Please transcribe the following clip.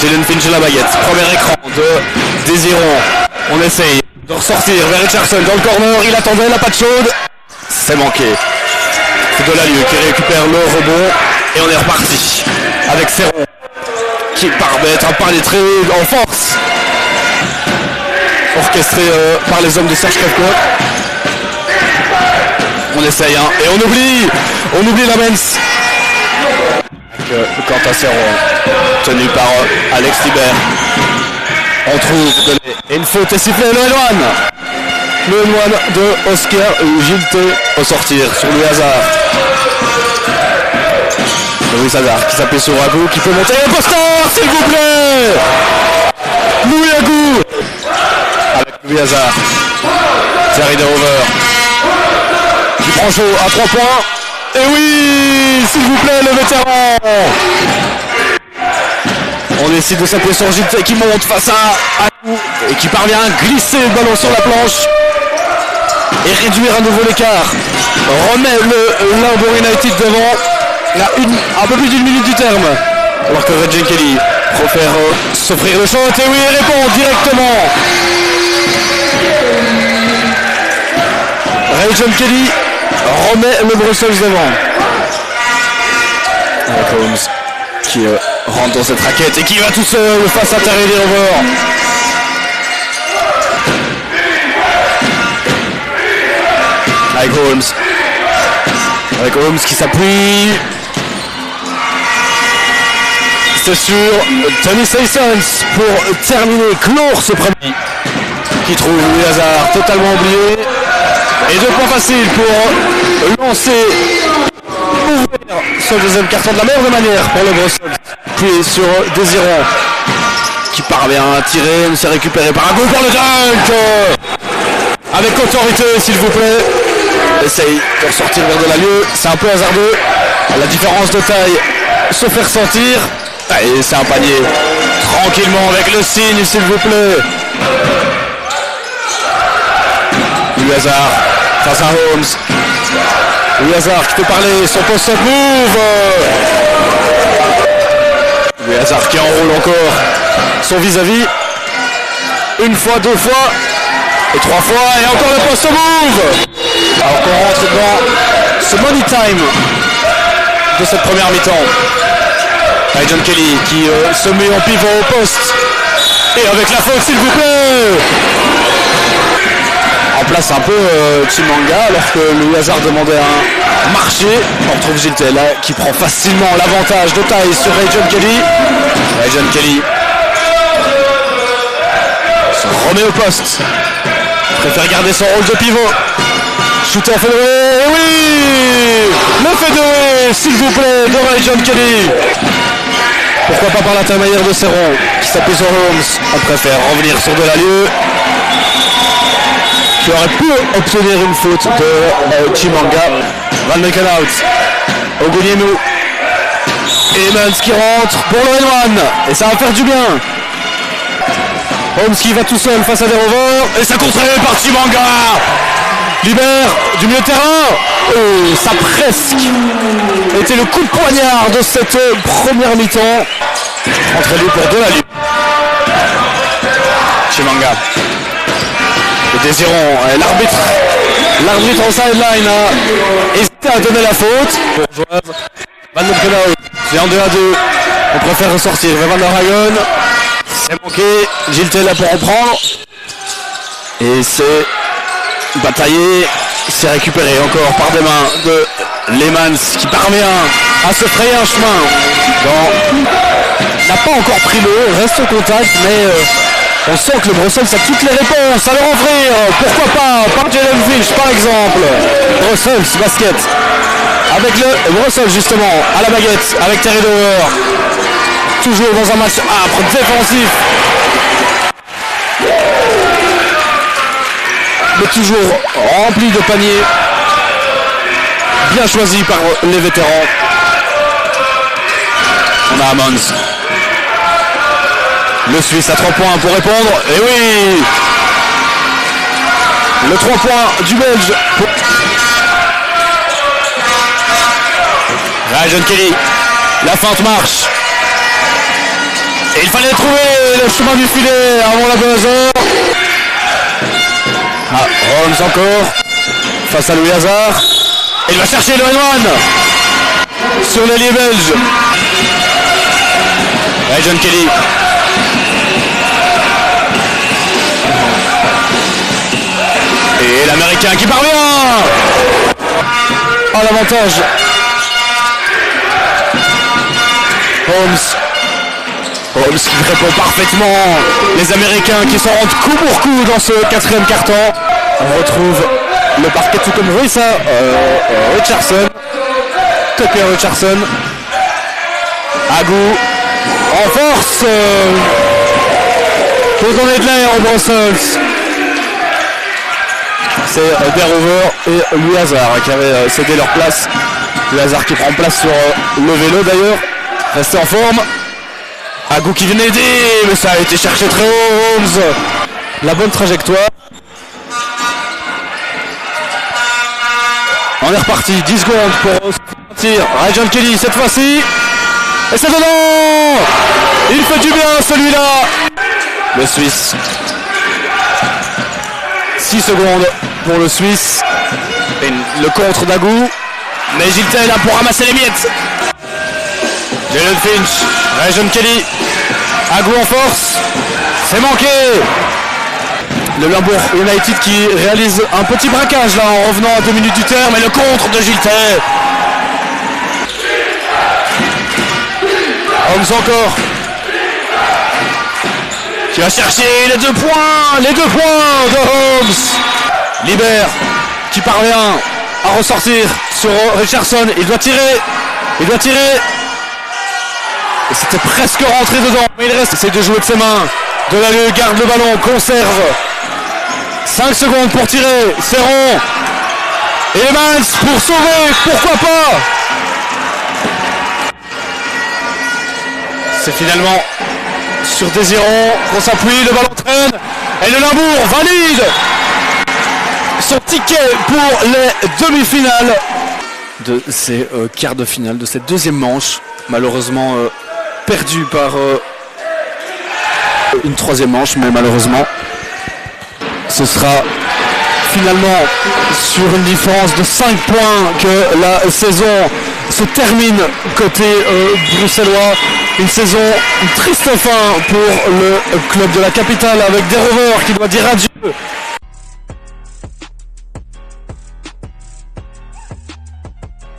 Jalen Finch à la baguette. Premier écran de Désiron. On essaye de ressortir vers Richardson dans le corner. Il attendait la patte chaude. C'est manqué. C'est Delalieu qui récupère le rebond. Et on est reparti avec Serron qui permet pas pénétrer en force. Orchestré par les hommes de Serge Krevko. On essaye hein, et on oublie la Mens. Quentin Serron tenu par Alex Libert. On trouve et une faute est sifflée. Le N1 de Oscar Gilté au sortir sur Louis Hazard. Louis Hazard qui s'appuie sur Agou qui peut monter le poster s'il vous plaît. Louis Agou avec Louis Hazard. Thierry Derover qui prend chaud à 3 points. Et oui, s'il vous plaît, le vétéran. On décide de s'appuyer sur Gilles qui monte face à Agou et qui parvient à glisser le ballon sur la planche et réduire à nouveau l'écart. Remet le Limbourg United devant un peu plus d'une minute du terme. Alors que Reggie Kelly préfère s'offrir le shot et oui, il répond directement. Reggie Kelly remet le Brussels devant. Avec Holmes qui rentre dans cette raquette et qui va tout seul face à Terry Derover. Avec Holmes qui s'appuie. C'est sur Tony Sissons pour terminer, clore ce premier. Qui trouve Louis Hazard totalement oublié. Et 2 points faciles pour lancer, ouvrir ce deuxième carton de la meilleure manière pour le Brussels. Puis sur Désiron qui parvient à tirer, c'est récupéré par un goal pour le dunk. Avec autorité s'il vous plaît. Essaye de ressortir vers Delalieu, c'est un peu hasardeux. La différence de taille se fait ressentir. Et c'est un panier. Tranquillement avec le signe s'il vous plaît. Louis Hazard face à Holmes. Louis Hazard qui peut parler, son post-up move. Louis Hazard qui enroule encore son vis-à-vis. Une fois, 2 fois, et 3 fois, et encore le post-up move. Alors qu'on rentre dans ce money time de cette première mi-temps. Avec John Kelly qui se met en pivot au poste. Et avec la faute s'il vous plaît. En place un peu Chimanga alors que Louis Hazard demandait un marché. On retrouve Gilles là qui prend facilement l'avantage de taille sur Ray John Kelly. Ray John Kelly se remet au poste. Préfère garder son rôle de pivot. Shooter fadeaway, oui. Le fadeaway s'il vous plaît de Ray John Kelly. Pourquoi pas par l'intermédiaire de Serron qui s'appuie sur Holmes. On préfère revenir sur Delalieu qui aurait pu obtenir une faute de Chimanga. Van Meken out. Ogunienu. Et Emmons qui rentre pour le N1. Et ça va faire du bien. Holmes qui va tout seul face à Derover. Et ça contré par Chimanga. Libère du milieu de terrain. Oh, ça presque était le coup de poignard de cette première mi-temps. Entre lui pour Delalieu. Chimanga. Et Désiron, l'arbitre en sideline a hésité à donner la faute. Bourgeoise. Van Meken c'est en 2-2. On préfère ressortir vers Van der Hagen. C'est manqué. Gilles là pour reprendre. Et c'est bataillé. C'est récupéré encore par des mains de Lehmans qui parvient à se frayer un chemin. N'a pas encore pris l'eau, reste au contact, mais on sent que le Brussels a toutes les réponses à leur offrir. Pourquoi pas par Jalen Finch par exemple. Brussels basket. Avec le Brussels justement à la baguette avec Terry Derover. Toujours dans un match âpre, défensif. Mais toujours rempli de paniers. Bien choisi par les vétérans. On a Ammons. Le Suisse à 3 points pour répondre. Et oui, le 3 points du Belge. Ryan Kelly. La feinte marche. Et il fallait trouver le chemin du filet avant la buzzer. Ah, Holmes encore face à Louis Hazard. Et il va chercher le N1 sur l'ailier belge. Ouais, John Kelly. Et l'Américain qui parvient à l'avantage. Holmes qui répond parfaitement. Les Américains qui s'en rendent coup pour coup dans ce quatrième quart-temps. On retrouve le parquet tout comme Risa Richardson. Tucker Richardson. Agou en force pour donner de l'air aux Brussels. C'est Derover et Louis Hazard qui avaient cédé leur place. Louis Hazard qui prend place sur le vélo d'ailleurs. Resté en forme. Agou qui vient aider, mais ça a été cherché très haut. Holmes. La bonne trajectoire. On est reparti, 10 secondes pour sortir. John Kelly cette fois-ci. Et c'est dedans. Il fait du bien celui-là. Le Suisse. 6 secondes pour le Suisse. Et le contre d'Agou. Mais Gilles est là pour ramasser les miettes. Jalen Finch, John Kelly. Agou en force. C'est manqué. Le Limbourg United qui réalise un petit braquage là en revenant à 2 minutes du terme. Et le contre de Gilles. Holmes encore. Qui va chercher les 2 points. Les 2 points de Holmes. Libère qui parvient à ressortir sur Richardson. Il doit tirer. Il doit tirer. Et c'était presque rentré dedans. Mais il reste. Essaye de jouer de ses mains. Delalleux garde le ballon. Conserve. 5 secondes pour tirer. Serron. Et Evans pour sauver. Pourquoi pas. C'est finalement sur Désiron qu'on s'appuie. Le ballon traîne. Et le Limbourg valide son ticket pour les demi-finales de ces quarts de finale, de cette deuxième manche. Malheureusement perdu par une troisième manche, mais malheureusement ce sera finalement sur une différence de 5 points que la saison se termine côté bruxellois. Une saison triste fin pour le club de la capitale avec Derover qui doit dire adieu